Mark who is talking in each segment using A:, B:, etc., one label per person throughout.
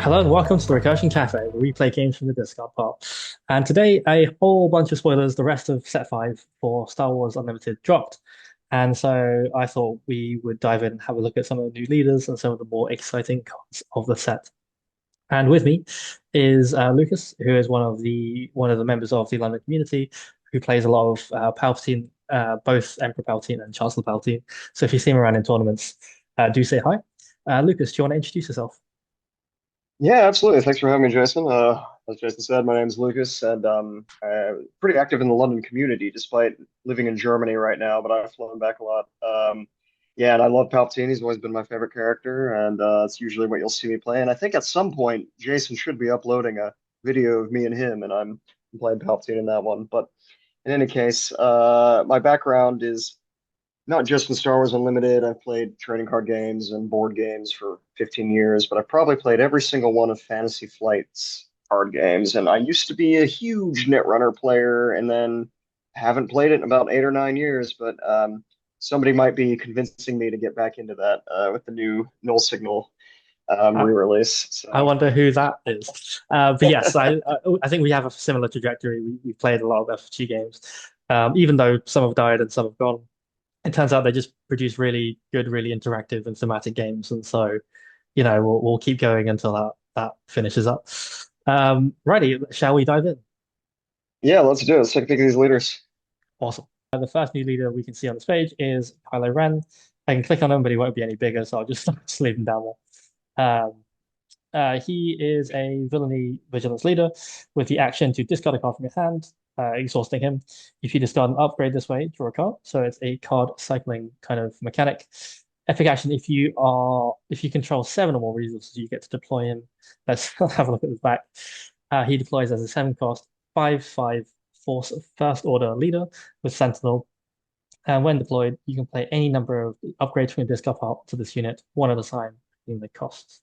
A: Hello and welcome to the Recursion Cafe, where we play games from the Discard pile. And today, a whole bunch of spoilers, the rest of Set 5 for Star Wars Unlimited dropped. And so I thought we would dive in and have a look at some of the new leaders and some of the more exciting cards of the set. And with me is Lucas, who is one of the members of the London community, who plays a lot of Palpatine, both Emperor Palpatine and Chancellor Palpatine. So if you see him around in tournaments, do say hi. Lucas, do you want to introduce yourself?
B: Yeah, absolutely. Thanks for having me, Jason. As Jason said, my name is Lucas, and I'm pretty active in the London community, despite living in Germany right now. But I've flown back a lot. Yeah, and I love Palpatine. He's always been my favorite character, and it's usually what you'll see me play. And I think at some point, Jason should be uploading a video of me and him, and I'm playing Palpatine in that one. But in any case, my background is not just in Star Wars Unlimited. I've played trading card games and board games for 15 years, but I've probably played every single one of Fantasy Flight's card games. And I used to be a huge Netrunner player and then haven't played it in about 8 or 9 years, but somebody might be convincing me to get back into that with the new Null Signal re-release.
A: I
B: So
A: wonder who that is. But yes, I think we have a similar trajectory. We played a lot of FFG games, even though some have died and some have gone. It turns out they just produce really good, really interactive and thematic games, and so we'll keep going until that finishes up. Righty, shall we dive in?
B: yeah, let's do it. Let's take a peek at these leaders.
A: Awesome. The first new leader we can see on this page is Kylo Ren. I can click on him, but he won't be any bigger, so I'll just just leave him down there. He is a villainy vigilance leader with the action to discard a card from your hand, exhausting him. If you discard an upgrade this way, draw a card. So it's a card cycling kind of mechanic. Epic action, if you control seven or more resources, you get to deploy him. Let's have a look at the back. He deploys as a 7 cost, 5/5 force first order leader with Sentinel. And when deployed, you can play any number of upgrades from your discard pile to this unit, one at a time, in the costs.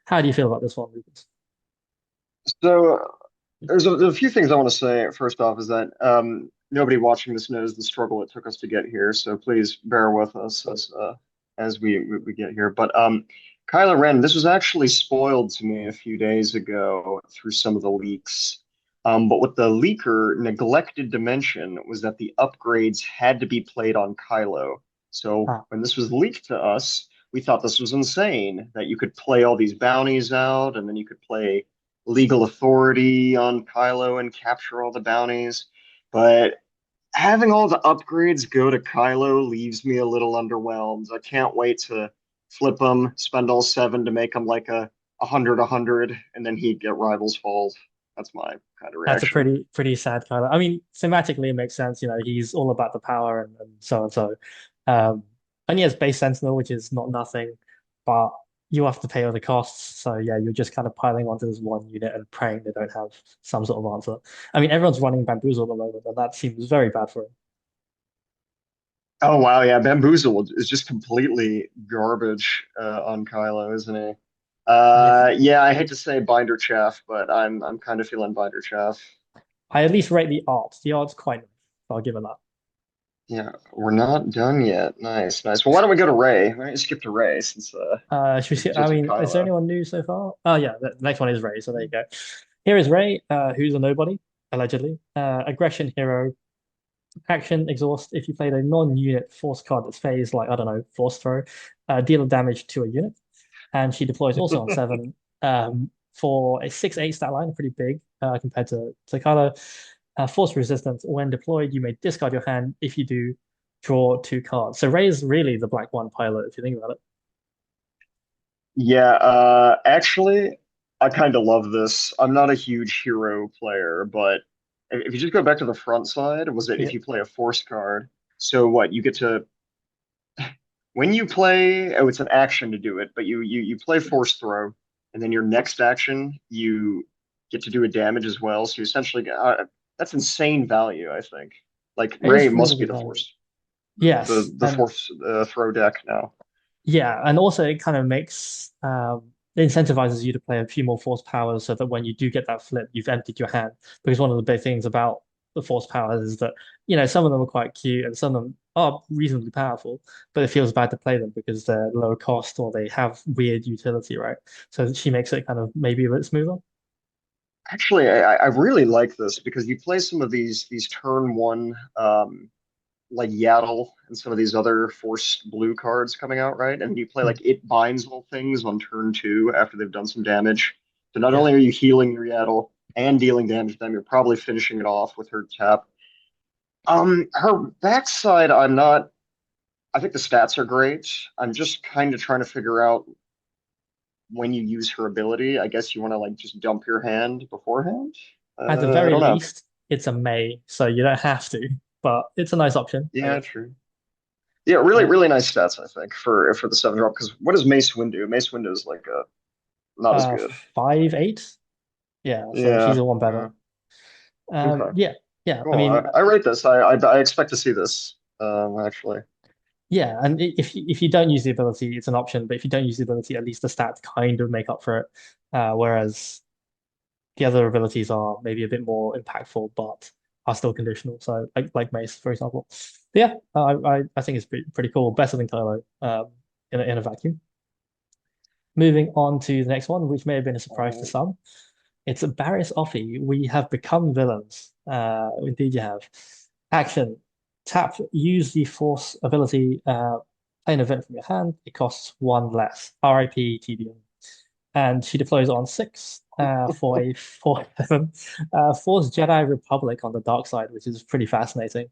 A: How do you feel about this one, Lucas?
B: So there's a few things I want to say. First off, is that nobody watching this knows the struggle it took us to get here. So please bear with us as we get here. But Kylo Ren, this was actually spoiled to me a few days ago through some of the leaks. But what the leaker neglected to mention was that the upgrades had to be played on Kylo. So
A: Ah,
B: when this was leaked to us, we thought this was insane that you could play all these bounties out and then you could play legal authority on Kylo and capture all the bounties. But having all the upgrades go to Kylo leaves me a little underwhelmed. I can't wait to flip him, spend all seven to make him like a hundred, and then he'd get Rivals Falls. That's my kind of
A: that's a
B: reaction.
A: pretty sad kind of. I mean, thematically it makes sense. He's all about the power and so and so. Um, and he has base Sentinel, which is not nothing, but you have to pay all the costs. So yeah, you're just kind of piling onto this one unit and praying they don't have some sort of answer. I mean, everyone's running Bamboozle at the moment, and that seems very bad for him.
B: Oh wow, yeah, Bamboozle is just completely garbage on Kylo, isn't he?
A: Yeah.
B: Yeah, I hate to say binder chaff, but I'm kind of feeling binder chaff.
A: I at least rate the art. The art's quite nice. So I'll give it that.
B: Yeah, we're not done yet. Nice, nice. Well, why don't we go to Ray? Why don't you skip to Ray since
A: Should we
B: we
A: see? I
B: just did
A: mean, is there
B: Kylo?
A: anyone new so far? Oh yeah, the next one is Ray. So there you go. Here is Ray, who's a nobody, allegedly. Aggression hero, action exhaust. If you played a non-unit force card that's phased, like I don't know, force throw, deal damage to a unit, and she deploys also on seven. For a 6/8 stat line, pretty big compared to Kylo. Force resistance. When deployed, you may discard your hand. If you do, draw two cards. So Ray is really the Black One pilot, if you think about it.
B: Yeah, actually, I kind of love this. I'm not a huge hero player, but if you just go back to the front side, was it
A: Yeah.
B: if you play a force card? So what, you get to when you play, oh, it's an action to do it, but you play force throw, and then your next action you get to do a damage as well. So you essentially that's insane value, I think. Like
A: It
B: Ray
A: is really
B: must be
A: good
B: the
A: value.
B: force
A: Yes,
B: the
A: and
B: force throw deck now.
A: yeah, and also it kind of makes it incentivizes you to play a few more force powers so that when you do get that flip, you've emptied your hand. Because one of the big things about the force powers is that some of them are quite cute and some of them are reasonably powerful, but it feels bad to play them because they're low cost or they have weird utility, right? So she makes it kind of maybe a bit smoother.
B: Actually, I really like this because you play some of these turn one like Yaddle and some of these other forced blue cards coming out, right? And you play
A: Hmm.
B: like it binds all things on turn two after they've done some damage. So not
A: Yeah.
B: only are you healing your Yaddle and dealing damage to them, you're probably finishing it off with her tap. Her backside, I'm not. I think the stats are great. I'm just kind of trying to figure out when you use her ability. I guess you want to like just dump your hand beforehand.
A: At the
B: I
A: very
B: don't know.
A: least, it's a May, so you don't have to, but it's a nice option, I
B: Yeah,
A: guess.
B: true. Yeah, really,
A: Uh,
B: really nice stats, I think, for the seven drop. Because what does Mace Wind do? Mace Wind is like not as
A: uh,
B: good.
A: 5'8". Yeah, so she's
B: Yeah,
A: a one better.
B: yeah. Okay,
A: Yeah, yeah. I
B: cool.
A: mean,
B: I rate this. I expect to see this. Actually,
A: yeah, and if you don't use the ability, it's an option. But if you don't use the ability, at least the stats kind of make up for it. Whereas the other abilities are maybe a bit more impactful, but are still conditional. So like Mace, for example. But yeah, I think it's pretty cool. Better than Kylo in a vacuum. Moving on to the next one, which may have been a surprise to
B: uh,
A: some. It's Barriss Offee. We have become villains. Indeed, you have. Action. Tap. Use the Force ability. Play an event from your hand. It costs one less. RIP TDM. And she deploys on six for a 4/7. Force Jedi Republic on the dark side, which is pretty fascinating.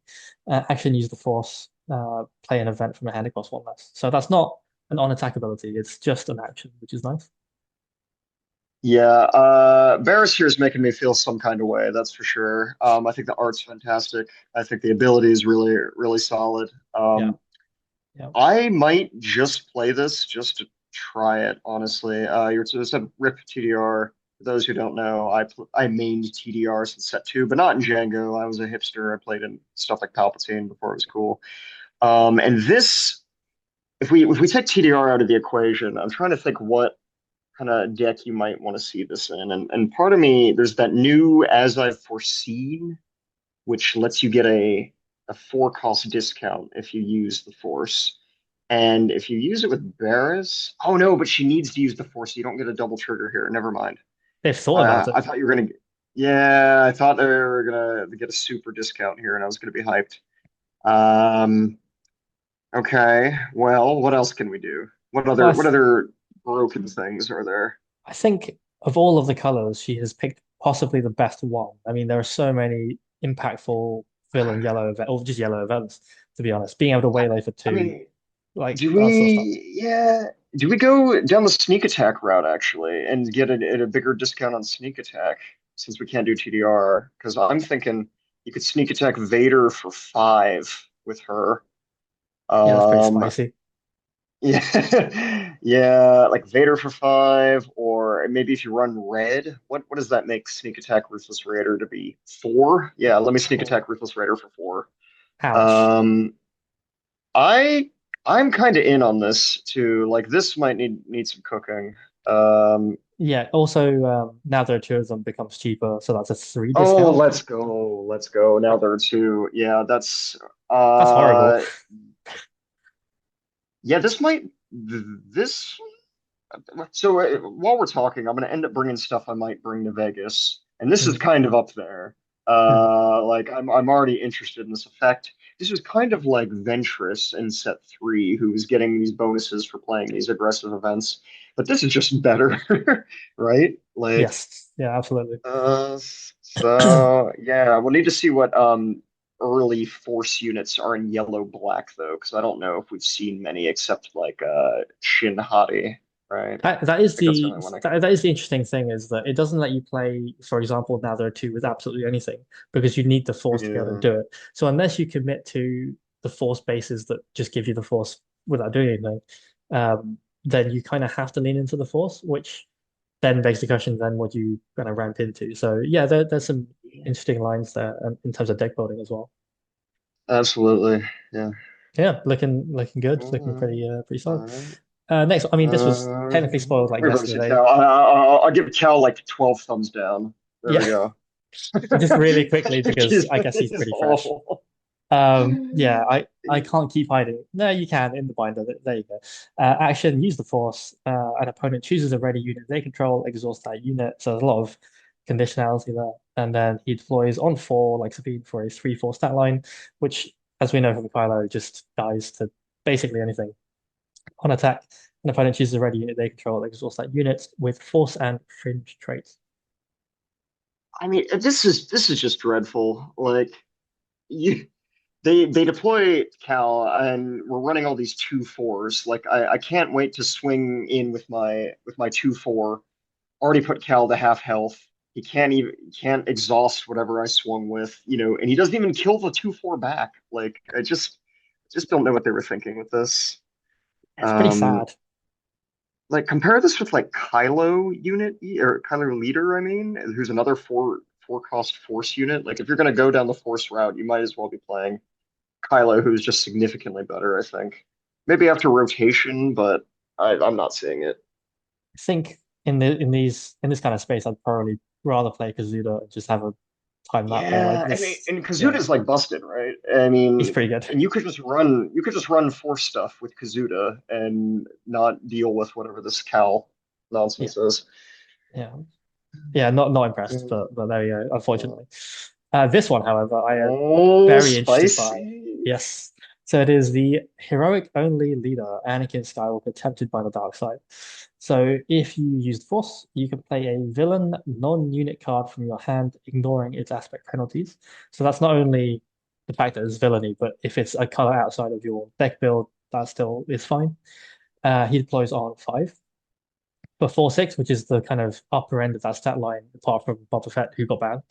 A: Action. Use the Force. Play an event from your hand. It costs one less. So that's not an on attack ability. It's just an action, which is nice.
B: yeah. Barris here is making me feel some kind of way. That's for sure. I think the art's fantastic. I think the ability is really, really solid.
A: Yeah. Yeah.
B: I might just play this just to try it, honestly. You're just a RIP TDR. For those who don't know, I mained TDR since set two, but not in Django. I was a hipster. I played in stuff like Palpatine before it was cool. And this, if we take TDR out of the equation, I'm trying to think what kind of deck you might want to see this in. And part of me, there's that new As I've Foreseen, which lets you get a four cost discount if you use the Force. And if you use it with Barris, oh no, but she needs to use the Force. So you don't get a double trigger here. Never mind.
A: They've thought about it.
B: I thought you were gonna. Yeah, I thought they were gonna get a super discount here, and I was gonna be hyped. Um, okay. Well, what else can we do?
A: Well,
B: What other broken things are there?
A: I think of all of the colors, she has picked possibly the best one. I mean, there are so many impactful villain yellow event or just yellow events, to be honest. Being able to waylay for
B: I
A: two,
B: mean,
A: like that sort of stuff.
B: do we go down the sneak attack route actually and get a bigger discount on sneak attack since we can't do TDR? Because I'm thinking you could sneak attack Vader for five with her.
A: Yeah, that's pretty
B: Um,
A: spicy.
B: yeah, yeah, like Vader for five, or maybe if you run red, what does that make sneak attack Ruthless Raider to be? Four? Yeah, let me sneak
A: Oh,
B: attack Ruthless Raider for four.
A: ouch.
B: Um, I I'm kind of in on this too. Like this might need some cooking. Um,
A: Yeah, also now there are two of them becomes cheaper, so that's a three
B: oh,
A: discount.
B: let's go. Now there are two. Yeah,
A: That's horrible.
B: uh yeah, this so while we're talking, I'm gonna end up bringing stuff I might bring to Vegas, and this is
A: Hmm.
B: kind of up there.
A: Hmm.
B: Like I'm already interested in this effect. This was kind of like Ventress in set three, who was getting these bonuses for playing these aggressive events, but this is just better, right? Like,
A: Yes. Yeah, absolutely.
B: uh, so yeah, we'll need to see what early force units are in yellow black though, because I don't know if we've seen many except like Shin Hati, right?
A: That is
B: Like that's the only one I can.
A: that is the interesting thing is that it doesn't let you play, for example, now there are two with absolutely anything because you need the force to be able to
B: Yeah,
A: do it. So unless you commit to the force bases that just give you the force without doing anything, then you kind of have to lean into the force, which then begs the question, then what do you kind of ramp into? So yeah, there's some interesting lines there in terms of deck building as well.
B: absolutely. Yeah.
A: Yeah, looking good, looking
B: All
A: pretty solid.
B: right.
A: Next, I mean, this was technically spoiled like
B: Reverse it,
A: yesterday.
B: Cal. I'll give Cal like 12 thumbs down. There we
A: Yeah.
B: go.
A: Just really quickly because I guess he's
B: It's
A: pretty fresh.
B: awful.
A: Yeah, I can't keep hiding. No, you can in the binder. There you go. Action, use the force. An opponent chooses a ready unit they control, exhaust that unit. So there's a lot of conditionality there. And then he deploys on four, like Sabine, for a 3/4 stat line, which, as we know from Kylo, just dies to basically anything. On attack, an opponent chooses a ready unit they control, exhaust that unit with force and fringe traits.
B: I mean, this is just dreadful. Like you, they deploy Cal, and we're running all these 2/4s. Like I can't wait to swing in with my 2/4. Already put Cal to half health. He can't exhaust whatever I swung with, and he doesn't even kill the 2/4 back. Like I just don't know what they were thinking with this.
A: It's pretty
B: Um,
A: sad.
B: like compare this with like Kylo unit or Kylo leader, I mean, who's another four cost force unit. Like if you're gonna go down the force route, you might as well be playing Kylo, who's just significantly better, I think. Maybe after rotation, but I'm not seeing it.
A: I think in this kind of space, I'd probably rather play Kazuda and just have a time that way like
B: Yeah, I mean,
A: this.
B: and
A: Yeah,
B: Kazuda's like busted, right? I
A: he's
B: mean,
A: pretty good.
B: and you could just run force stuff with Kazuda and not deal with whatever this Cal
A: Yeah,
B: nonsense is.
A: yeah, yeah. Not impressed,
B: Mm,
A: but there you go.
B: uh,
A: Unfortunately, this one, however, I am
B: Oh,
A: very interested by.
B: spicy.
A: Yes. So it is the heroic only leader, Anakin Skywalker, tempted by the dark side. So if you use the Force, you can play a villain non-unit card from your hand, ignoring its aspect penalties. So that's not only the fact that it's villainy, but if it's a color outside of your deck build, that still is fine. He deploys on 5 for 4/6, which is the kind of upper end of that stat line, apart from Boba Fett, who got banned.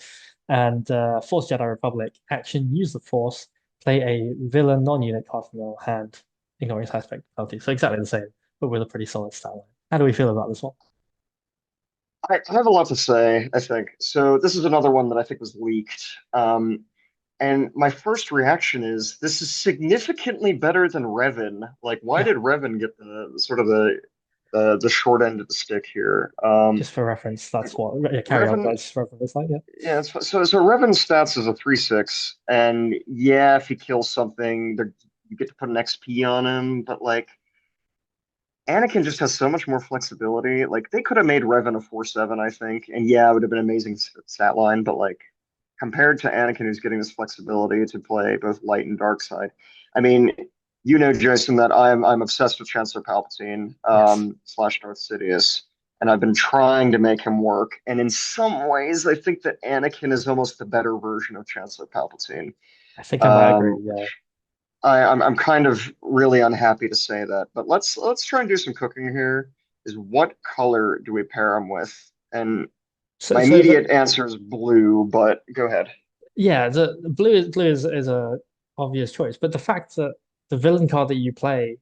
A: And Force Jedi Republic, action, use the Force, play a villain non-unit card from your hand, ignoring its aspect penalty. So exactly the same, but with a pretty solid stat line. How do we feel about this one?
B: I have a lot to say, I think. So this is another one that I think was leaked. And my first reaction is this is significantly better than Revan. Like, why
A: Yeah,
B: did Revan get the sort of the short end of the stick here?
A: just for reference,
B: Like
A: that's what. Yeah, carry on,
B: Revan,
A: guys. Reference is like, yeah.
B: yeah. So Revan's stats is a 3/6, and yeah, if he kills something, you get to put an XP on him. But like Anakin just has so much more flexibility. Like they could have made Revan a 4/7, I think, and yeah, it would have been an amazing stat line. But like compared to Anakin, who's getting this flexibility to play both light and dark side, I mean, Jason, that I'm obsessed with Chancellor Palpatine
A: Yes,
B: slash Darth Sidious, and I've been trying to make him work. And in some ways, I think that Anakin is almost the better version of Chancellor Palpatine.
A: I think I might agree. Yeah.
B: Which I'm kind of really unhappy to say that, but let's try and do some cooking here. Is what color do we pair them with? And
A: So,
B: my
A: so
B: immediate
A: the
B: answer is blue, but go ahead.
A: yeah, the blue is a obvious choice, but the fact that the villain card that you play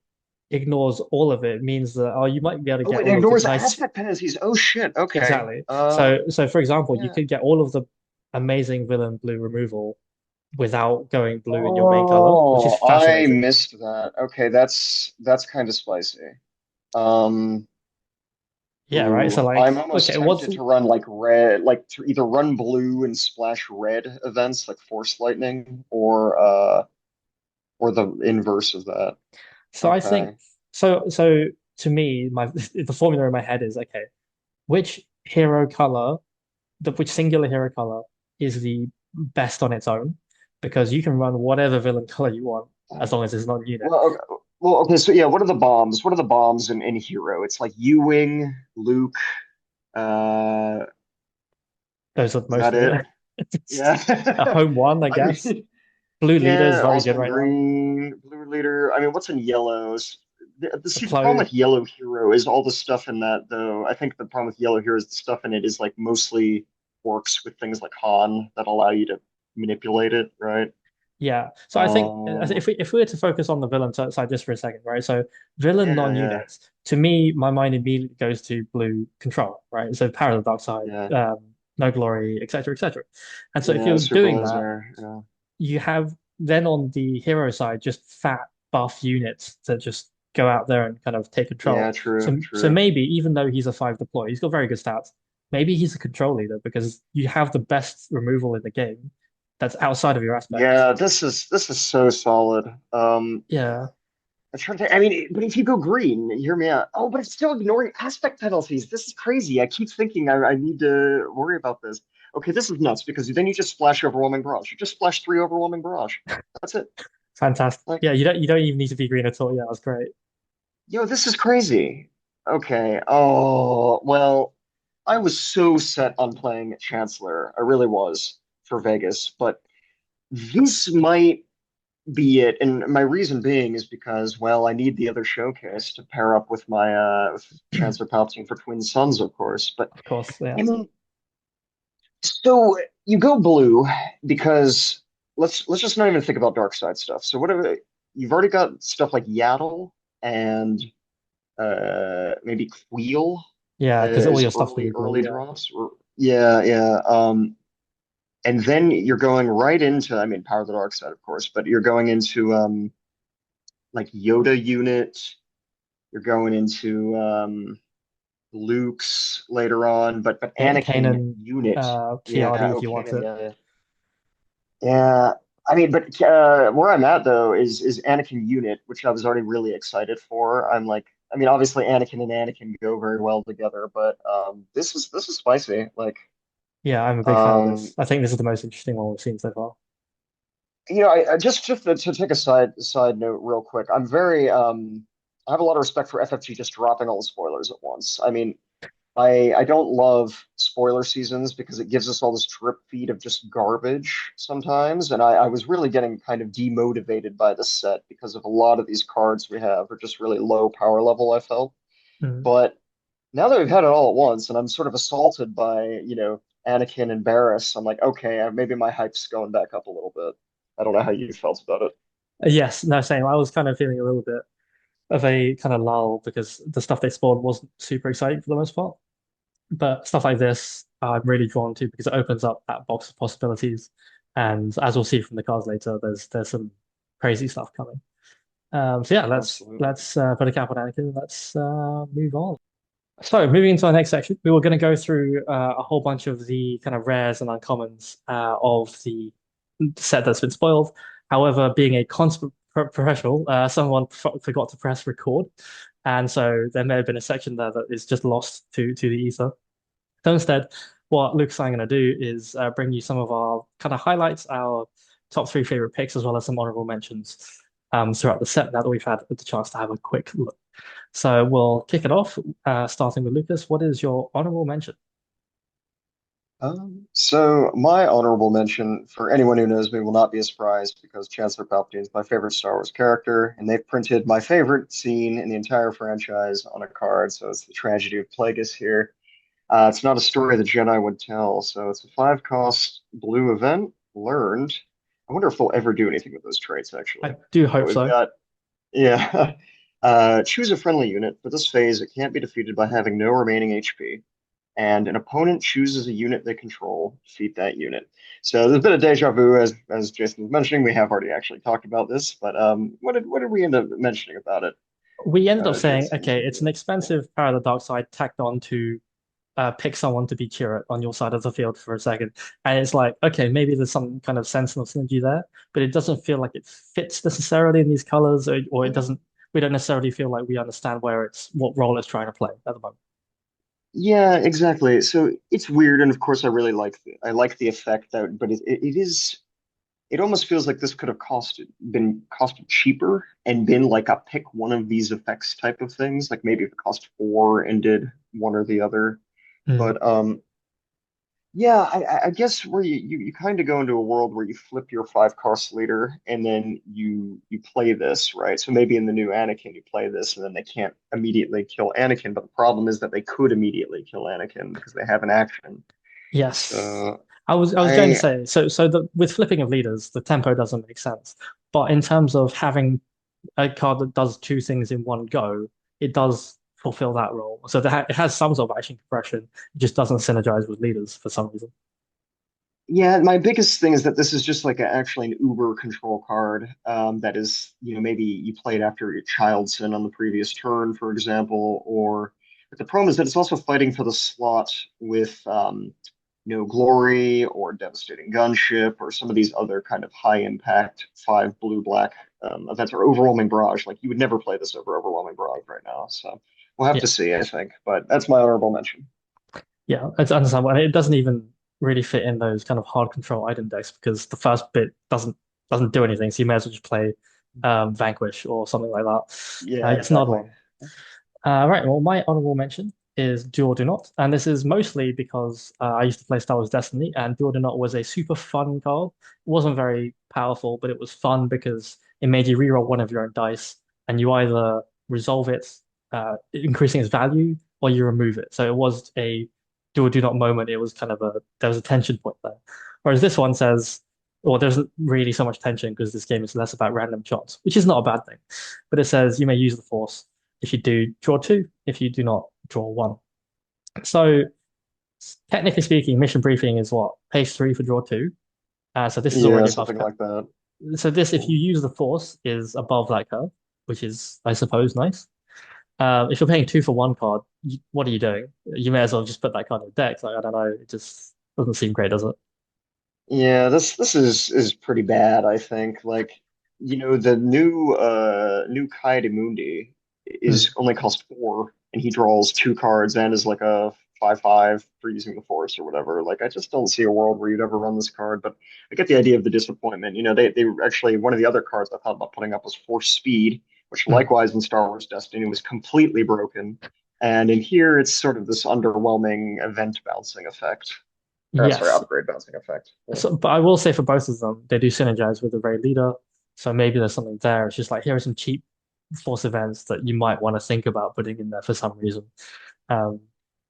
A: ignores all of it means that you might be able to
B: Oh,
A: get
B: it
A: all of the
B: ignores
A: nice.
B: aspect penalties. Oh shit. Okay.
A: Exactly. So for example, you
B: Yeah.
A: could get all of the amazing villain blue removal without going blue in your main color, which is
B: Oh, I
A: fascinating.
B: missed that. Okay, that's kind of spicy. Um,
A: Yeah, right.
B: Ooh,
A: So like,
B: I'm almost
A: okay, what's
B: tempted to run like red, like to either run blue and splash red events like Force Lightning, or the inverse of that.
A: so I think
B: Okay.
A: so to me, my the formula in my head is okay, which hero color, which singular hero color is the best on its own, because you can run whatever villain color you want as long as it's not unit.
B: Okay. So yeah, what are the bombs? What are the bombs in Hero? It's like U-Wing, Luke. Uh,
A: Those are
B: is
A: most
B: that
A: of
B: it?
A: it. A
B: Yeah.
A: home one, I
B: I
A: guess.
B: mean,
A: Blue leader is
B: yeah.
A: very
B: Also
A: good
B: in
A: right now.
B: green, blue leader. I mean, what's in yellows?
A: The
B: The problem
A: Plo,
B: with Yellow Hero is all the stuff in that, though. I think the problem with Yellow Hero is the stuff in it is like mostly works with things like Han that allow you to manipulate it, right?
A: yeah. So I think
B: Um,
A: if we were to focus on the villain side just for a second, right? So villain
B: yeah, yeah,
A: non-units, to me, my mind immediately goes to blue control, right? So power of the dark side,
B: yeah,
A: no glory, etc., etc. And so if
B: yeah.
A: you're
B: Super
A: doing that,
B: Lesnar. Yeah,
A: you have then on the hero side just fat buff units that just go out there and kind of take
B: yeah.
A: control.
B: True,
A: So
B: true.
A: maybe even though he's a 5 deploy, he's got very good stats. Maybe he's a control leader because you have the best removal in the game that's outside of your aspect.
B: Yeah, this is so solid.
A: Yeah,
B: I'm trying to. I mean, but if you go green, hear me out. Oh, but it's still ignoring aspect penalties. This is crazy. I keep thinking I need to worry about this. Okay, this is nuts because then you just splash overwhelming barrage. You just splash three overwhelming barrage. That's it.
A: fantastic.
B: Like,
A: Yeah, you don't even need to be green at all. Yeah, that's great.
B: yo, this is crazy. Okay. Oh, well, I was so set on playing Chancellor. I really was for Vegas, but this might be it. And my reason being is because, well, I need the other showcase to pair up with my Chancellor Palpatine for Twin Suns, of course. But
A: Of course, yeah.
B: I mean, so you go blue because let's just not even think about dark side stuff. So whatever you've already got stuff like Yaddle and maybe Queel
A: Yeah, because all
B: as
A: your stuff's gonna be blue.
B: early
A: Yeah.
B: drops. Or, yeah, yeah. And then you're going right into, I mean, Power of the Dark Side, of course, but you're going into like Yoda unit. You're going into Luke's later on, but Anakin
A: Kanan,
B: unit. Yeah,
A: Kiadi if
B: oh
A: you want
B: Kanan,
A: it.
B: yeah, yeah. Yeah. I mean, but where I'm at though is Anakin unit, which I was already really excited for. I'm like, I mean, obviously Anakin and Anakin go very well together, but this is spicy. Like,
A: Yeah, I'm a big fan of
B: um,
A: this. I think this is the most interesting one we've seen so far.
B: I just to take a side note real quick, I'm very I have a lot of respect for FFG just dropping all the spoilers at once. I mean, I don't love spoiler seasons because it gives us all this drip feed of just garbage sometimes, and I was really getting kind of demotivated by the set because of a lot of these cards we have are just really low power level, I felt.
A: Mm.
B: But now that we've had it all at once, and I'm sort of assaulted by, Anakin and Barriss, I'm like, okay, maybe my hype's going back up a little bit. I don't know how you felt about it.
A: Yes, no, same. I was kind of feeling a little bit of a kind of lull because the stuff they spawned wasn't super exciting for the most part. But stuff like this, I'm really drawn to because it opens up that box of possibilities. And as we'll see from the cards later, there's some crazy stuff coming. So yeah,
B: Absolutely.
A: let's put a cap on Anakin. Let's move on. So moving into our next section, we were going to go through a whole bunch of the kind of rares and uncommons of the set that's been spoiled. However, being a constant professional, someone forgot to press record, and so there may have been a section there that is just lost to the ether. So instead, what Luke's and I are going to do is bring you some of our kind of highlights, our top three favorite picks, as well as some honorable mentions throughout the set now that we've had the chance to have a quick look. So we'll kick it off, starting with Lucas. What is your honorable mention?
B: So my honorable mention for anyone who knows me will not be a surprise because Chancellor Palpatine is my favorite Star Wars character, and they've printed my favorite scene in the entire franchise on a card. So it's the tragedy of Plagueis here. It's not a story the Jedi would tell, so it's a 5 cost blue event. Learned. I wonder if we'll ever do anything with those traits, actually.
A: I do
B: But
A: hope
B: we've
A: so.
B: got, yeah. Choose a friendly unit. For this phase, it can't be defeated by having no remaining HP. And an opponent chooses a unit they control, defeat that unit. So there's a bit of deja vu, as Jason was mentioning. We have already actually talked about this, but what did we end up mentioning about it,
A: We ended up saying,
B: Jason?
A: okay, it's an expensive Power of the Dark Side tacked on to pick someone to be curate on your side of the field for a second. And it's like, okay, maybe there's some kind of sense of synergy there, but it doesn't feel like it fits necessarily in these colors, or it
B: Yeah.
A: doesn't, we don't necessarily feel like we understand what role it's trying to play at the moment.
B: Yeah, exactly. So it's weird, and of course, I like the effect that, but it almost feels like this could have costed cheaper and been like a pick one of these effects type of things. Like maybe if it cost four and did one or the other.
A: Mm.
B: But yeah, I guess where you kind of go into a world where you flip your 5 cost leader and then you play this, right? So maybe in the new Anakin you play this and then they can't immediately kill Anakin, but the problem is that they could immediately kill Anakin because they have an action.
A: Yes.
B: So
A: I was going to
B: I
A: say, with flipping of leaders, the tempo doesn't make sense. But in terms of having a card that does two things in one go, it does fulfill that role. So it has some sort of action compression. It just doesn't synergize with leaders for some reason.
B: Yeah, my biggest thing is that this is just like actually an Uber control card that is, maybe you played after your child sin on the previous turn, for example, or but the problem is that it's also fighting for the slot with No Glory or Devastating Gunship or some of these other kind of high impact five blue black events or Overwhelming Barrage. Like you would never play this over Overwhelming Barrage right now. So we'll have
A: Yeah,
B: to see, I think. But that's my honorable mention.
A: yeah, it's understandable, and it doesn't even really fit in those kind of hard control item decks because the first bit doesn't do anything. So you may as well just play Vanquish or something like that.
B: Yeah,
A: It's an odd
B: exactly.
A: one. Right. Well, my honorable mention is Do or Do Not, and this is mostly because I used to play Star Wars Destiny, and Do or Do Not was a super fun card. It wasn't very powerful, but it was fun because it made you reroll one of your own dice, and you either resolve it, increasing its value, or you remove it. So it was a Do or Do Not moment. It was kind of there was a tension point there. Whereas this one says, well, there's not really so much tension because this game is less about random shots, which is not a bad thing. But it says you may use the Force. If you do, draw two. If you do not, draw one. So technically speaking, mission briefing is what? Page three for draw two. So this is
B: Yeah,
A: already above
B: something
A: curve.
B: like that.
A: So this, if you
B: Cool.
A: use the force, is above that curve, which is, I suppose, nice. If you're paying two for one card, what are you doing? You may as well just put that card in the deck. Like, I don't know. It just doesn't seem great, does it?
B: Yeah, this is pretty bad, I think. Like, the new Kai Mundi
A: Hmm.
B: is only cost four and he draws two cards and is like a 5/5 for using the force or whatever. Like I just don't see a world where you'd ever run this card, but I get the idea of the disappointment. They actually one of the other cards I thought about putting up was Force Speed, which
A: Hmm.
B: likewise in Star Wars Destiny was completely broken. And in here it's sort of this underwhelming event bouncing effect. Or sorry,
A: Yes.
B: upgrade bouncing effect. Yeah.
A: So, but I will say for both of them, they do synergize with the Ray leader. So maybe there's something there. It's just like here are some cheap force events that you might want to think about putting in there for some reason. Um,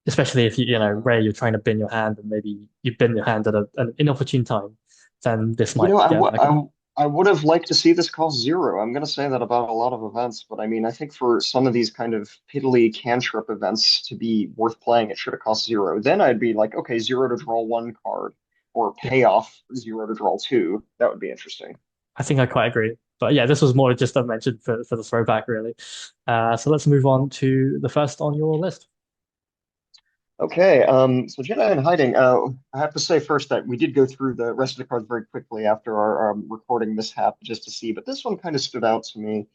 A: Especially if
B: Yeah.
A: Ray, you're trying to bin your hand and maybe you bin your hand at an inopportune time, then this
B: You
A: might
B: know, I,
A: get
B: w
A: back up.
B: I would have liked to see this cost zero. I'm going to say that about a lot of events, but I mean, I think for some of these kind of piddly cantrip events to be worth playing, it should have cost zero. Then I'd be like, okay, zero to draw one card, or
A: Yeah,
B: pay off zero to draw two. That would be interesting.
A: I think I quite agree. But yeah, this was more just a mention for the throwback, really. So let's move on to the first on your list.
B: Okay, so Jedi in hiding. I have to say first that we did go through the rest of the cards very quickly after our recording mishap just to see, but this one kind of stood out to me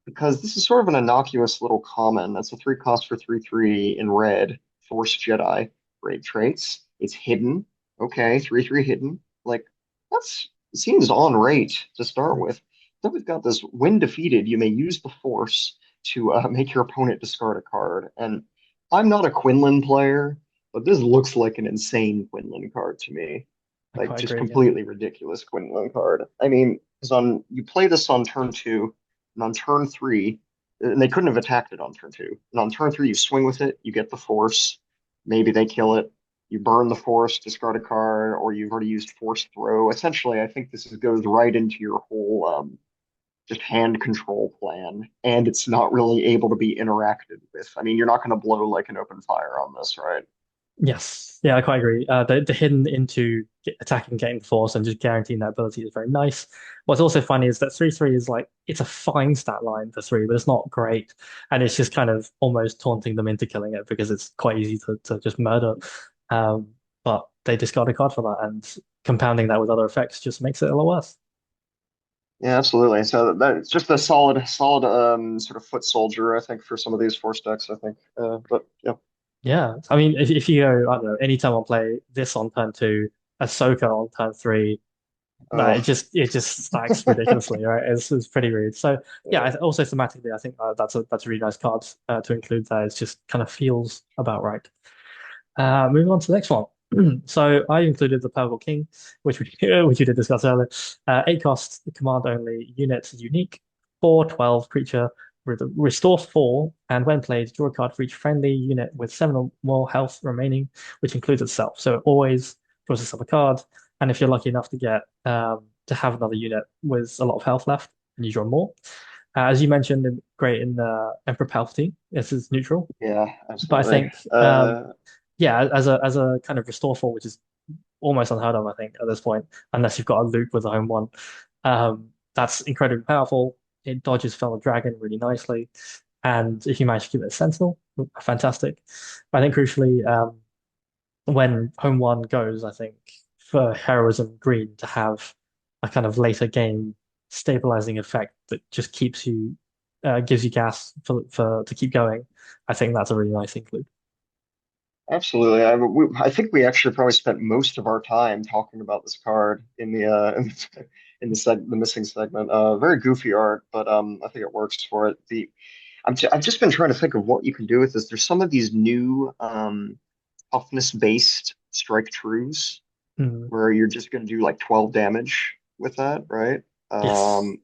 B: because this is sort of an innocuous little common. That's a three cost for 3/3 in red. Force Jedi. Great traits. It's hidden. Okay, 3/3 hidden. Like that's seems on rate to start with. Then we've got this when defeated, you may use the Force to make your opponent discard a card. And I'm not a Quinlan player, but this looks like an insane Quinlan card to me.
A: I
B: Like
A: quite
B: just
A: agree. Yeah.
B: completely ridiculous Quinlan card. I mean, because on you play this on turn two, and on turn three, and they couldn't have attacked it on turn two. And on turn three, you swing with it, you get the force. Maybe they kill it. You burn the force, discard a card, or you've already used force throw. Essentially, I think this goes right into your whole just hand control plan, and it's not really able to be interacted with. I mean, you're not going to blow like an open fire on this, right?
A: Yes, yeah, I quite agree. The hidden into attacking, getting the force, and just guaranteeing that ability is very nice. What's also funny is that 3/3 is like it's a fine stat line for three, but it's not great, and it's just kind of almost taunting them into killing it because it's quite easy to just murder. Um, but they discard a card for that, and compounding that with other effects just makes it a lot worse.
B: Yeah, absolutely. So that's just a solid sort of foot soldier, I think, for some of these force decks, I think. But yeah.
A: Yeah, I mean, if you go, I don't know, anytime I play this on turn two, Ahsoka on turn three. No,
B: Oh.
A: it just stacks ridiculously, right? It's pretty rude. So yeah,
B: Yeah.
A: also thematically, I think that's a really nice card to include there. It just kind of feels about right. Moving on to the next one. So I included the Purple King, which we did discuss earlier. Eight cost, command only, unit unique, 4/12 creature, restore four, and when played, draw a card for each friendly unit with seven or more health remaining, which includes itself. So it always draws itself a card. And if you're lucky enough to get to have another unit with a lot of health left, and you draw more. As you mentioned, great in Emperor Palpatine. This is neutral,
B: Yeah,
A: but I
B: absolutely.
A: think yeah, as a kind of restore four, which is almost unheard of, I think, at this point, unless you've got a loop with a home one. That's incredibly powerful. It dodges Fellow Dragon really nicely. And if you manage to keep it a Sentinel, fantastic. But I think crucially, when home one goes, I think for heroism green to have a kind of later game stabilizing effect that just keeps you gives you gas for to keep going. I think that's a really nice include.
B: Absolutely. I think we actually probably spent most of our time talking about this card in the the missing segment. Very goofy art, but I think it works for it. I've just been trying to think of what you can do with this. There's some of these new toughness based strike trues
A: Mm,
B: where you're just going to do like 12 damage with that, right?
A: yes.
B: Um,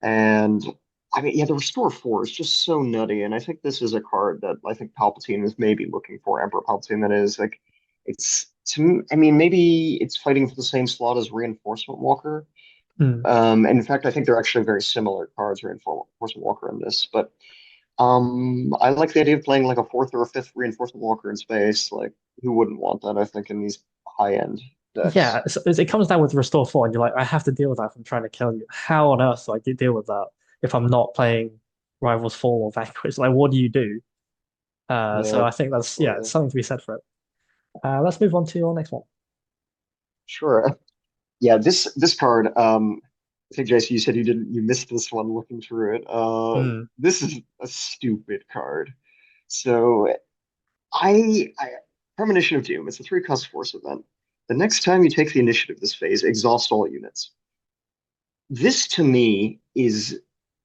B: and I mean, yeah, the Restore 4 is just so nutty. And I think this is a card that I think Palpatine is maybe looking for, Emperor Palpatine, that is. Like, it's I mean, maybe it's fighting for the same slot as Reinforcement Walker.
A: Mm.
B: And in fact, I think they're actually very similar cards, Reinforcement Walker in this. But I like the idea of playing like a fourth or a fifth Reinforcement Walker in space. Like, who wouldn't want that, I think, in these high-end decks?
A: Yeah, so it comes down with Restore 4, and you're like, I have to deal with that if I'm trying to kill you. How on earth do I deal with that if I'm not playing Rivals Fall or Vanquish? Like, what do you do? So
B: Yeah,
A: I think that's, yeah, it's
B: absolutely.
A: something to be said for it. Let's move on to your next one.
B: Sure. Yeah, this card, I think Jason, you said you missed this one looking through it.
A: Mm,
B: This is a stupid card. So I Premonition of Doom. It's a three-cost force event. The next time you take the initiative this phase, exhaust all units. This to me is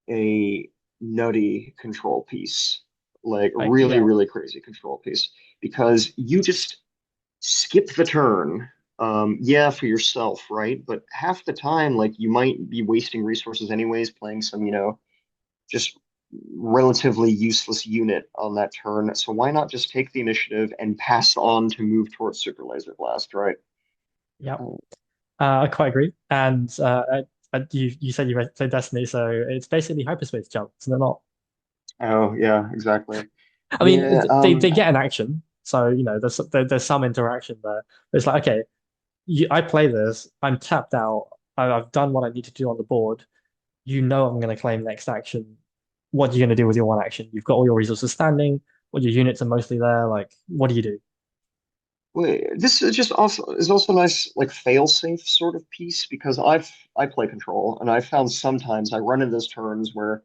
B: a nutty control piece, like really,
A: yeah,
B: really crazy control piece, because you just skip the turn. Yeah, for yourself, right? But half the time, like you might be wasting resources anyways, playing some, just relatively useless unit on that turn. So why not just take the initiative and pass on to move towards Super Laser Blast, right?
A: yeah.
B: Oh,
A: I quite agree. And you said you played Destiny, so it's basically hyperspace jump, isn't it not?
B: oh, yeah, exactly.
A: I mean,
B: Yeah,
A: they get an action, so there's some interaction there. But it's like, okay, I play this, I'm tapped out, I've done what I need to do on the board. You know I'm going to claim next action. What are you going to do with your one action? You've got all your resources standing, all your units are mostly there. Like, what do you do?
B: wait, this is also a nice like fail-safe sort of piece because I play control and I found sometimes I run into those turns where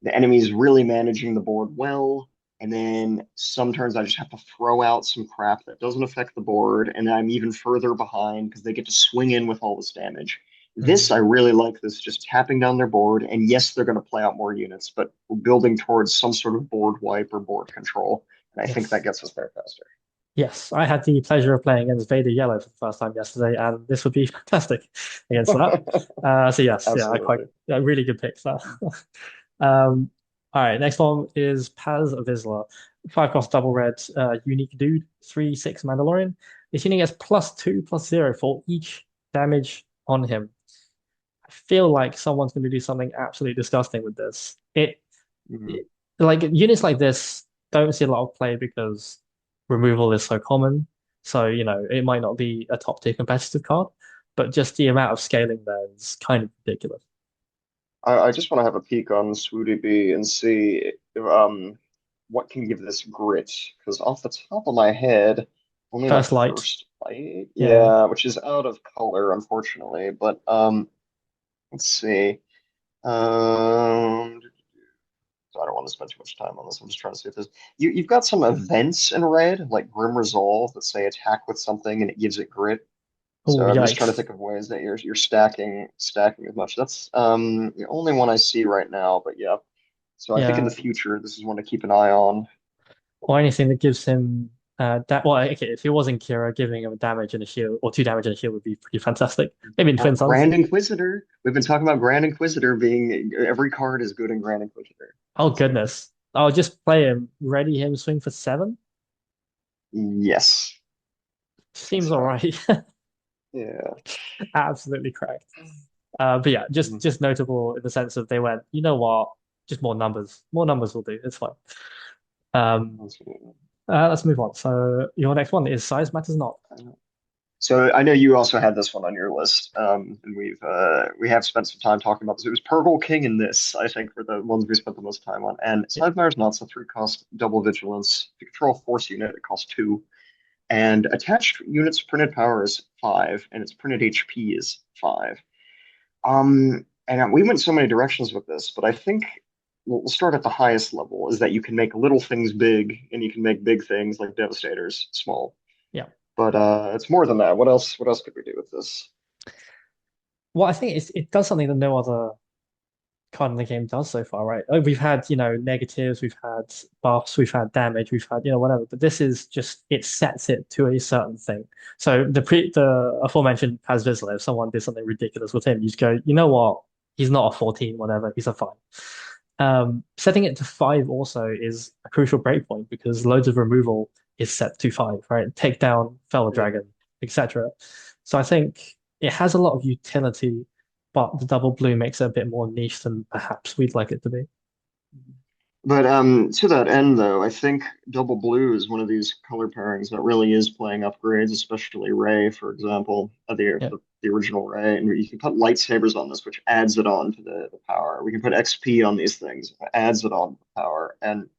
B: the enemy's really managing the board well, and then some turns I just have to throw out some crap that doesn't affect the board, and I'm even further behind because they get to swing in with all this damage. This I
A: Mm,
B: really like this just tapping down their board, and yes, they're going to play out more units, but we're building towards some sort of board wipe or board control, and I think that
A: yes.
B: gets us there faster.
A: Yes, I had the pleasure of playing against Vader Yellow for the first time yesterday, and this would be fantastic against that. So yes, yeah, I quite
B: Absolutely.
A: really good picks there. All right, next one is Paz Vizsla, 5 cost double red, unique dude, 3/6 Mandalorian. This unit gets +2/+0 for each damage on him. I feel like someone's going to do something absolutely disgusting with this.
B: Mhm.
A: Like units like this don't see a lot of play because removal is so common. So, it might not be a top tier competitive card, but just the amount of scaling there is kind of ridiculous.
B: I just want to have a peek on Swooty B and see if, what can give this grit. Because off the top of my head, only like
A: First light,
B: first light,
A: yeah.
B: yeah, which is out of color, unfortunately. But let's see. Um, I don't want to spend too much time on this. I'm just trying to see if there's you've got some events in red, like Grim Resolve, that say attack with something and it gives it grit.
A: Oh,
B: So I'm just trying to
A: yikes.
B: think of ways that you're stacking as much. That's the only one I see right now, but yeah. So I think in
A: Yeah.
B: the future this is one to keep an eye on.
A: Or anything that gives him well, okay, if he was in Kira, giving him a damage and a shield, or two damage and a shield would be pretty fantastic. Maybe in
B: Or
A: Twin Suns.
B: Grand Inquisitor. We've been talking about Grand Inquisitor being every card is good in Grand Inquisitor.
A: Oh
B: So
A: goodness. I'll just play him, ready him, swing for 7.
B: yes,
A: Seems
B: that's
A: all
B: fine.
A: right.
B: Yeah.
A: Absolutely correct. But yeah, just
B: Mhm.
A: just notable in the sense of they went, you know what, just more numbers. More numbers will do. It's fine. Um,
B: Absolutely.
A: let's move on. So your next one is size matters not.
B: So I know you also had this one on your list, and we have spent some time talking about this. It was Purgle King and this, I think, were the ones we spent the most time on. And
A: Yeah.
B: Sidewire's not so three cost double vigilance. If you control a force unit, it costs two. and attached units printed power is 5, and its printed HP is 5. And we went so many directions with this, but I think we'll start at the highest level, is that you can make little things big, and you can make big things like Devastators small.
A: Yeah.
B: But it's more than that. What else? What else could we do with this?
A: Well, I think it does something that no other card in the game does so far, right? We've had, negatives, we've had buffs, we've had damage, we've had, whatever, but this is just it sets it to a certain thing. So the aforementioned Paz Vizsla, if someone did something ridiculous with him, you just go, you know what? He's not a 14, whatever, he's a 5. Setting it to 5 also is a crucial breakpoint because loads of removal is set to 5, right? Take down, fell the
B: Yeah.
A: dragon, etc. So I think it has a lot of utility, but the double blue makes it a bit more niche than perhaps we'd like it to be.
B: But to that end, though, I think double blue is one of these color pairings that really is playing upgrades, especially Ray, for example,
A: Yeah,
B: the original Ray. And you can put lightsabers on this, which adds it on to the power. We can put XP on these things, adds it on to the power. And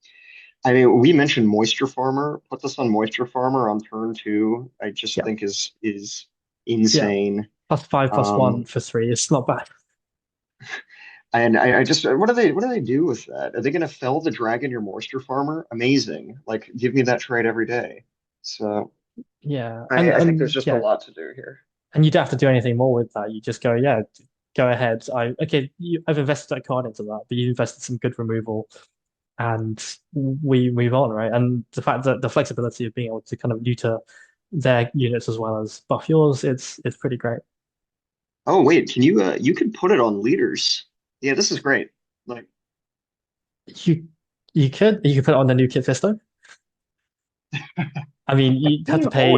B: I mean, we mentioned Moisture Farmer. Put this on Moisture Farmer on turn 2. I just
A: yeah,
B: think is
A: yeah.
B: insane.
A: +5, +1
B: Um,
A: for 3. It's not bad.
B: and I just what do they do with that? Are they going to fell the dragon your moisture farmer? Amazing. Like give me that trade every day. So
A: Yeah,
B: I think there's just a lot to do here.
A: and you don't have to do anything more with that. You just go, yeah, go ahead. I've invested that card into that, but you invested some good removal, and we move on, right? And the fact that the flexibility of being able to kind of neuter their units as well as buff yours, it's pretty great.
B: Oh wait, can you you can put it on leaders. Yeah, this is great. Like
A: You you could put it on the new Kit Fisto. I mean, you have to pay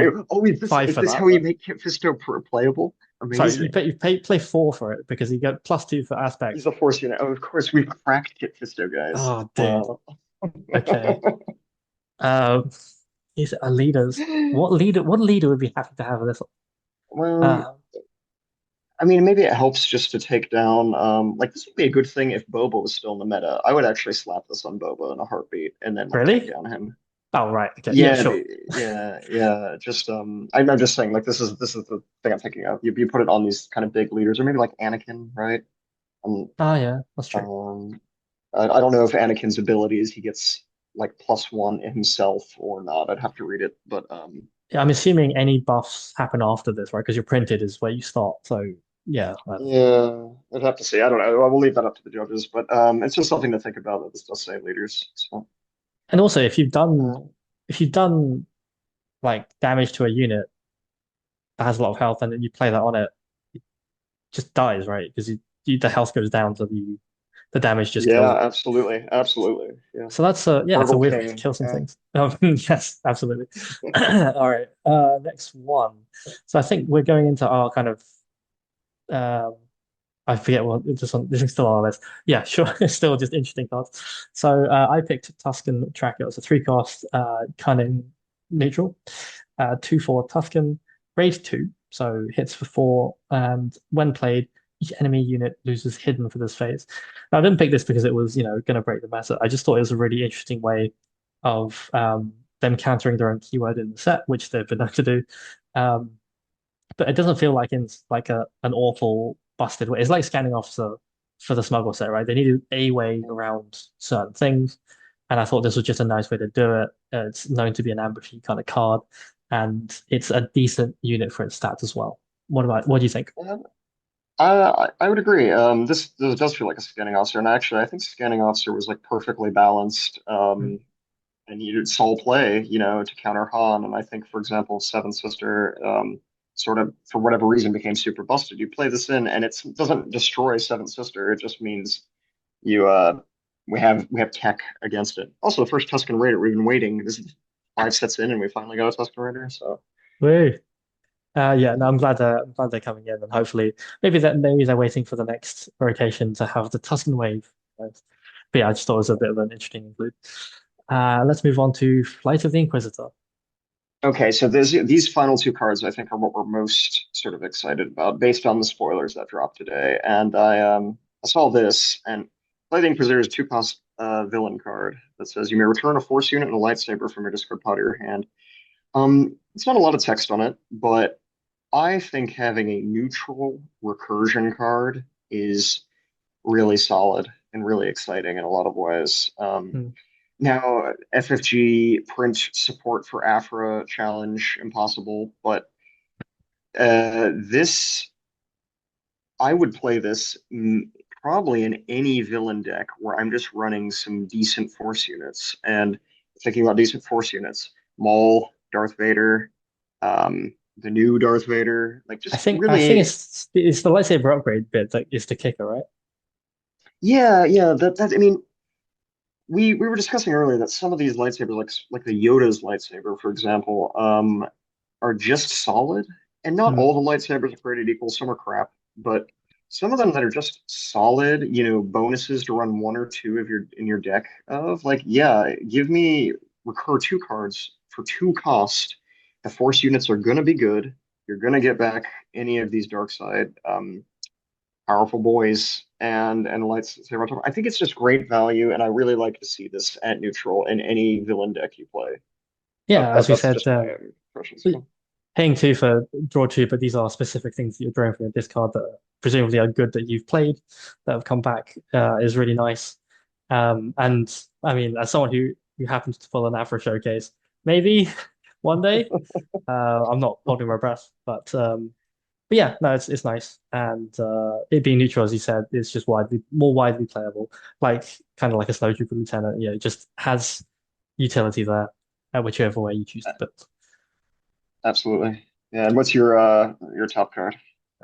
A: five
B: is
A: for
B: this
A: that,
B: how you
A: but
B: make Kit Fisto playable?
A: sorry, you
B: Amazing.
A: pay, you pay play 4 for it because you get +2 for
B: He's
A: aspect.
B: a force unit. Oh, of course, we cracked Kit Fisto, guys.
A: Oh, dude.
B: Wow.
A: Okay. Um, is it a leaders? What leader would be happy to have this?
B: Well,
A: Uh,
B: I mean, maybe it helps just to take down. Like this would be a good thing if Boba was still in the meta. I would actually slap this on Boba in a heartbeat and then like take
A: really?
B: down him.
A: Oh, right. Okay. Yeah,
B: Yeah,
A: sure.
B: yeah. Just I'm just saying like this is the thing I'm thinking of. You put it on these kind of big leaders, or maybe like Anakin, right? Um,
A: Oh, yeah, that's true.
B: um, I don't know if Anakin's abilities he gets like +1 himself or not. I'd have to read it, but
A: Yeah, I'm assuming any buffs happen after this, right? Because your printed is where you start. So, yeah.
B: yeah, I'd have to see. I don't know. I will leave that up to the judges, but it's just something to think about that this does say leaders. So,
A: And also,
B: uh,
A: if you've done like damage to a unit that has a lot of health, and then you play that on it, it just dies, right? Because the health goes down, so the damage just kills
B: yeah,
A: it.
B: absolutely, absolutely. Yeah,
A: So that's it's a
B: Turtle
A: weird way to
B: King.
A: kill some
B: Yeah.
A: things. Yes, absolutely. All right. Next one. So I think we're going into our kind of um I forget what this is still on our list. Yeah, sure. It's still just interesting cards. So I picked Tuscan Tracker. It's a 3 cost cunning neutral. 2/4 Tuscan, grade 2, so hits for 4, and when played, each enemy unit loses hidden for this phase. Now, I didn't pick this because it was, going to break the meta. I just thought it was a really interesting way of them countering their own keyword in the set, which they've been known to do. Um, but it doesn't feel like in like an awful busted way. It's like scanning off for the smuggle set, right? They needed a way around certain things, and I thought this was just a nice way to do it. It's known to be an ambushy kind of card, and it's a decent unit for its stats as well. What do you think?
B: Yeah, I would agree. This does feel like a scanning officer, and actually, I think scanning officer was like perfectly balanced.
A: Hmm.
B: And you saw play, to counter Han. And I think, for example, Seventh Sister, sort of for whatever reason became super busted. You play this in, and it doesn't destroy Seventh Sister. It just means you we have tech against it. Also, the first Tusken Raider. We've been waiting. This is 5 sets in, and we finally got a Tusken Raider. So
A: Woo. Yeah, no, I'm glad they're coming in, and hopefully maybe they're waiting for the next rotation to have the Tuscan Wave. But yeah, I just thought it was a bit of an interesting include. Let's move on to Flight of the Inquisitor.
B: okay, so these final two cards I think are what we're most sort of excited about based on the spoilers that dropped today. And I saw this and Lighting Preserve is 2 cost villain card that says you may return a force unit and a lightsaber from your discard pile to your hand. it's not a lot of text on it, but I think having a neutral recursion card is really solid and really exciting in a lot of ways.
A: Hmm.
B: Now, FFG print support for Afra challenge impossible, but this I would play this probably in any villain deck where I'm just running some decent force units. And thinking about decent force units, Maul, Darth Vader, the new Darth Vader, like just
A: I think
B: really,
A: it's the lightsaber upgrade bit that is the kicker, right?
B: yeah, yeah. That I mean, we were discussing earlier that some of these lightsabers, like the Yoda's lightsaber, for example, are just solid, and not
A: Hmm.
B: all the lightsabers are created equal. Some are crap, but some of them that are just solid, bonuses to run one or two of your in your deck of like, yeah, give me recur two cards for two cost. The force units are gonna be good. You're gonna get back any of these dark side powerful boys and lightsaber on top. I think it's just great value, and I really like to see this at neutral in any villain deck you play.
A: Yeah, as we
B: That's
A: said,
B: just my impressions.
A: paying two for draw two, but these are specific things that you're drawing from your discard that presumably are good that you've played that have come back is really nice. And I mean, as someone who happens to pull an Afro showcase, maybe one day. I'm not holding my breath, but yeah, no, it's nice. And it being neutral, as you said, is just more widely playable, like kind of like a Snowtrooper Lieutenant. Yeah, it just has utility there, whichever way you choose to build.
B: Absolutely. Yeah, and what's your top card?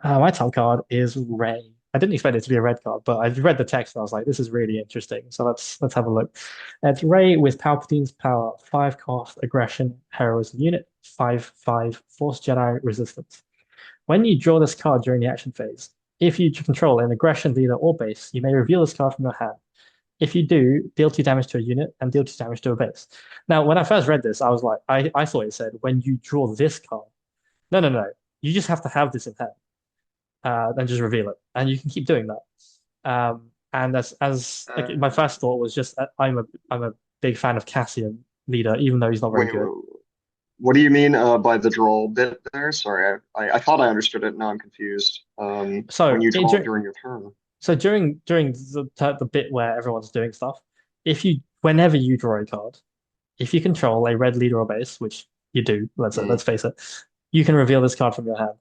A: My top card is Ray. I didn't expect it to be a red card, but I read the text and I was like, this is really interesting. So let's have a look. It's Ray with Palpatine's power, 5 cost, aggression, heroism unit, 5/5, Force Jedi resistance. When you draw this card during the action phase, if you control an aggression leader or base, you may reveal this card from your hand. If you do, deal 2 damage to a unit and deal 2 damage to a base. Now, when I first read this, I was like, I thought it said when you draw this card. No, no, no. You just have to have this in hand, then just reveal it, and you can keep doing that. And as like, my
B: Uh,
A: first thought was just I'm a big fan of Cassian leader, even though he's not very
B: wait,
A: good.
B: what do you mean by the draw bit there? Sorry, I thought I understood it. Now I'm confused. When
A: So
B: you
A: it,
B: draw during your turn.
A: so during the bit where everyone's doing stuff, if you whenever you draw a card, if you control a red leader or base, which you do, let's
B: Mm,
A: face it, you can reveal this card from your hand.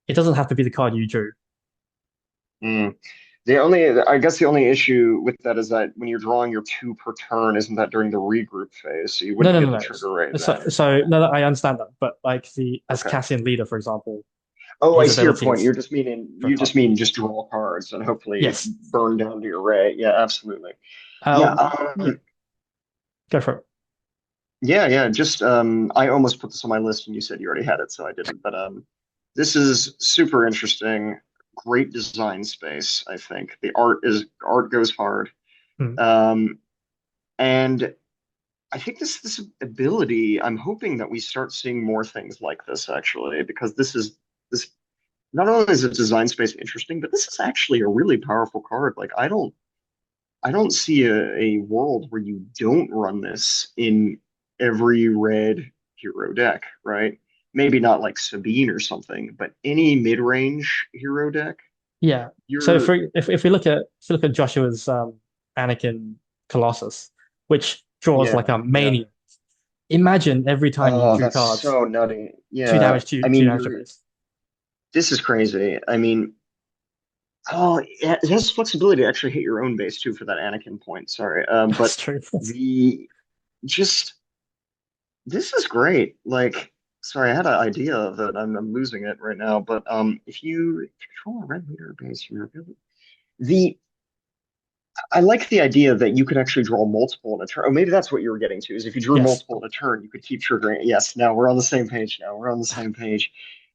A: It doesn't have to be the card you drew.
B: mm. I guess the only issue with that is that when you're drawing your two per turn, isn't that during the regroup phase? So you
A: No,
B: wouldn't
A: no, no,
B: get the
A: no.
B: trigger right
A: So,
B: then.
A: so no, no, I understand that, but like the as
B: Okay.
A: Cassian leader, for example,
B: Oh, I
A: his
B: see your
A: ability
B: point.
A: is draw a
B: You
A: card.
B: just mean just draw cards and hopefully
A: Yes.
B: burn down to your array. Yeah, absolutely. Yeah,
A: Uh, yeah, go for it.
B: yeah. Just I almost put this on my list and you said you already had it, so I didn't. But this is super interesting. Great design space, I think. The art goes hard.
A: Hmm.
B: Um, and I think this ability, I'm hoping that we start seeing more things like this actually, because this not only is the design space interesting, but this is actually a really powerful card. Like I don't see a world where you don't run this in every red hero deck, right? Maybe not like Sabine or something, but any mid-range hero deck,
A: Yeah. So
B: you're
A: if we look at Joshua's Anakin Colossus, which draws like
B: yeah,
A: a
B: yeah.
A: maniac. Imagine every time you
B: Oh,
A: drew
B: that's
A: cards,
B: so nutty.
A: two
B: Yeah.
A: damage, two
B: I
A: two
B: mean,
A: damage to
B: you're
A: base.
B: this is crazy. I mean, oh, it has flexibility to actually hit your own base too for that Anakin point. Sorry.
A: That's
B: But
A: true.
B: the just this is great. Like, sorry, I had an idea of it. I'm losing it right now. But if you control a red leader base, you're the I like the idea that you could actually draw multiple in a turn. Oh, maybe that's what you were getting to, is if you drew
A: Yes.
B: multiple in a turn, you could keep triggering it. Yes, now we're on the same page now. We're on the same page.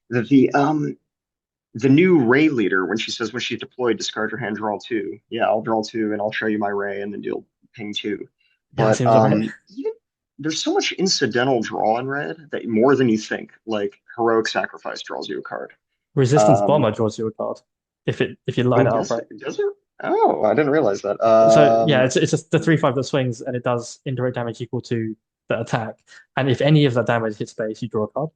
B: The new Ray leader, when she says when she's deployed, discard your hand, draw two. Yeah, I'll draw two and I'll show you my Ray and then deal ping two.
A: Yeah, that
B: But
A: seems right.
B: even there's so much incidental draw in red that more than you think. Like heroic sacrifice draws you a card.
A: Resistance
B: Um,
A: Bomber draws you a card if you line
B: oh,
A: it up
B: does
A: right.
B: it? Does it? Oh, I didn't realize that.
A: So yeah, it's just the 3/5 that swings and it does indirect damage equal to the attack. And if any of that damage hits base, you draw a card.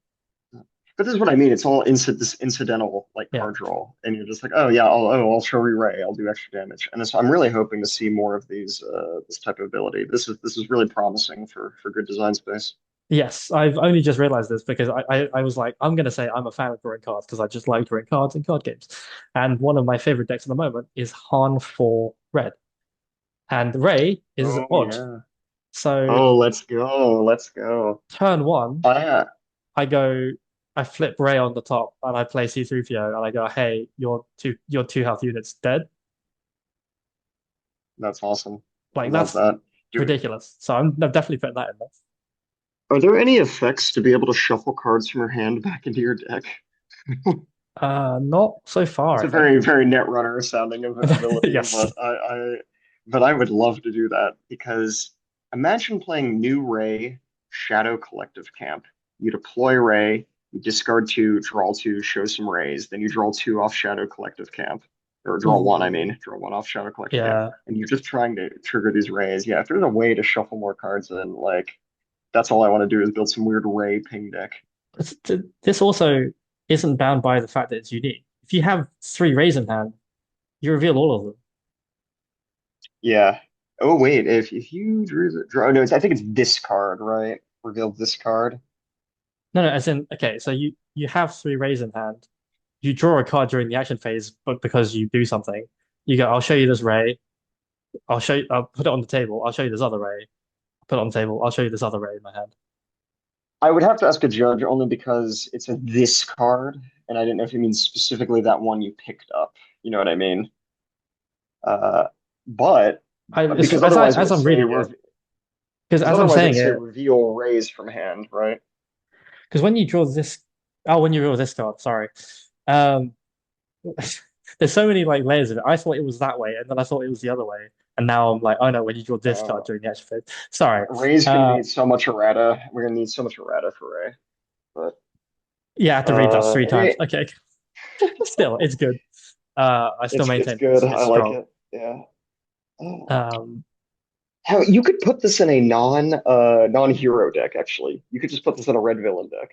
B: but this is what I mean. It's all this incidental like
A: Yeah.
B: card draw, and you're just like, oh yeah, I'll show Ray, I'll do extra damage, and so I'm really hoping to see more of these this type of ability. This is really promising for good design space.
A: Yes, I've only just realized this because I was like, I'm going to say I'm a fan of drawing cards because I just like drawing cards in card games. And one of my favorite decks at the moment is Han for red. And Ray is
B: Oh
A: odd.
B: yeah.
A: So
B: Oh, let's go, let's go.
A: turn one,
B: Oh yeah,
A: I go, I flip Ray on the top and I play C3PO and I go, hey, your two health units dead.
B: that's awesome. I
A: Like
B: love
A: that's
B: that.
A: ridiculous. So I'm definitely putting that in there.
B: Are there any effects to be able to shuffle cards from your hand back into your deck?
A: Not so far,
B: It's
A: I
B: a
A: think.
B: very Netrunner sounding ability,
A: Yes.
B: but I would love to do that because imagine playing New Ray Shadow Collective Camp. You deploy Ray, you discard two, draw two, show some Rays, then you draw two off Shadow Collective Camp. Or draw one, I
A: Ooh.
B: mean, draw one off Shadow Collective Camp.
A: Yeah.
B: And you're just trying to trigger these Rays. Yeah, if there's a way to shuffle more cards in, like that's all I want to do is build some weird Ray ping deck.
A: This also isn't bound by the fact that it's unique. If you have three rays in hand, you reveal all of them.
B: Yeah. Oh wait, if you draw, oh, no, I think it's this card, right? Reveal this card.
A: No, no, as in, okay, so you have three rays in hand. You draw a card during the action phase, but because you do something, you go, I'll show you this ray. I'll put it on the table. I'll show you this other ray. Put it on the table. I'll show you this other ray in my hand.
B: I would have to ask a judge only because it's a this card, and I didn't know if you mean specifically that one you picked up. You know what I mean? Uh, but because otherwise it
A: As
B: would
A: I'm
B: say
A: reading it, because as I'm saying it,
B: reveal rays from hand, right?
A: because when you draw this, oh, when you draw this card, sorry. Um, there's so many like layers of it. I thought it was that way, and then I thought it was the other way, and now I'm like, oh no, when you draw this card
B: Uh,
A: during the action phase. Sorry.
B: Ray's gonna
A: Uh,
B: need so much errata. We're gonna need so much errata for Ray. But
A: yeah, I have to read that three times.
B: hey,
A: Okay, still, it's good. I still
B: it's
A: maintain
B: good.
A: it's
B: I like
A: strong.
B: it. Yeah.
A: Um,
B: How you could put this in a non-hero deck, actually. You could just put this in a red villain deck.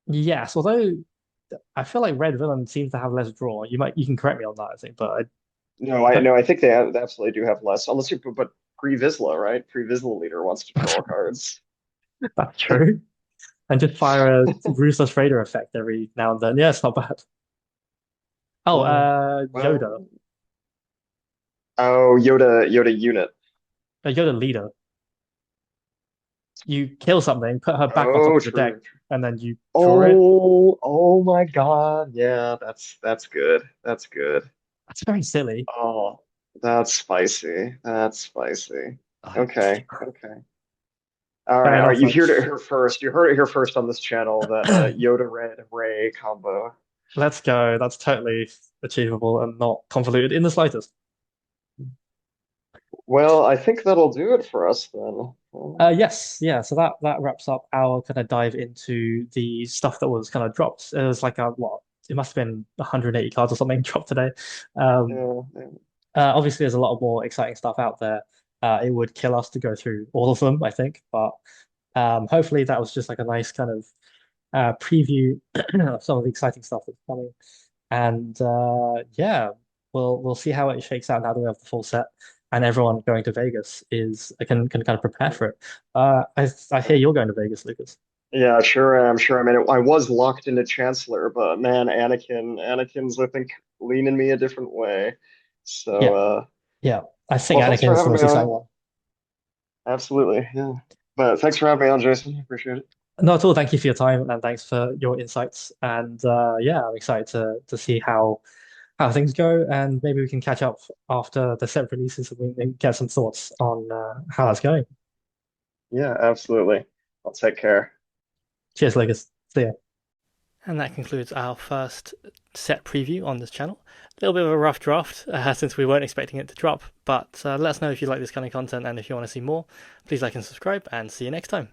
A: yes, although I feel like red villain seems to have less draw. You can correct me on that, I think, but I don't,
B: No, I think they absolutely do have less. Unless you put Pre-Vizsla, right? Pre-Vizsla leader wants to draw cards.
A: that's true. And just fire a ruthless raider effect every now and then. Yeah, it's not bad. Oh, Yoda,
B: Well, oh, Yoda unit.
A: a Yoda leader. You kill something, put her back on top
B: Oh,
A: of the deck,
B: true.
A: and then you draw it.
B: Oh my God. Yeah, that's good. That's good.
A: That's very silly.
B: Oh, that's spicy. That's spicy.
A: Uh,
B: Okay, okay.
A: Fair
B: All right.
A: enough,
B: You
A: then.
B: heard it here first. You heard it here first on this channel that Yoda Red Ray combo.
A: Let's go. That's totally achievable and not convoluted in the slightest.
B: Well, I think that'll do it for us then.
A: Yes, yeah. So that wraps up our kind of dive into the stuff that was kind of dropped. It was like a what? It must have been 180 cards or something dropped today. Um,
B: Yeah, yeah.
A: obviously, there's a lot of more exciting stuff out there. It would kill us to go through all of them, I think, but hopefully that was just like a nice kind of preview of some of the exciting stuff that's coming. And yeah, we'll see how it shakes out now that we have the full set and everyone going to Vegas is can kind of prepare for it. I hear you're going to Vegas, Lucas.
B: Yeah, sure am. Sure, I mean, I was locked into Chancellor, but man, Anakin's I think leaning me a different way. So,
A: Yeah, yeah. I think
B: well, thanks for
A: Anakin's the
B: having me
A: most exciting
B: on.
A: one.
B: Absolutely, yeah. But thanks for having me on, Jason. Appreciate it.
A: No, at all. Thank you for your time and thanks for your insights. And yeah, I'm excited to see how things go, and maybe we can catch up after the set releases and we can get some thoughts on how that's going.
B: Yeah, absolutely. I'll take care.
A: Cheers, Lucas. See ya. And that concludes our first set preview on this channel. A little bit of a rough draft since we weren't expecting it to drop, but let us know if you like this kind of content and if you want to see more. Please like and subscribe, and see you next time.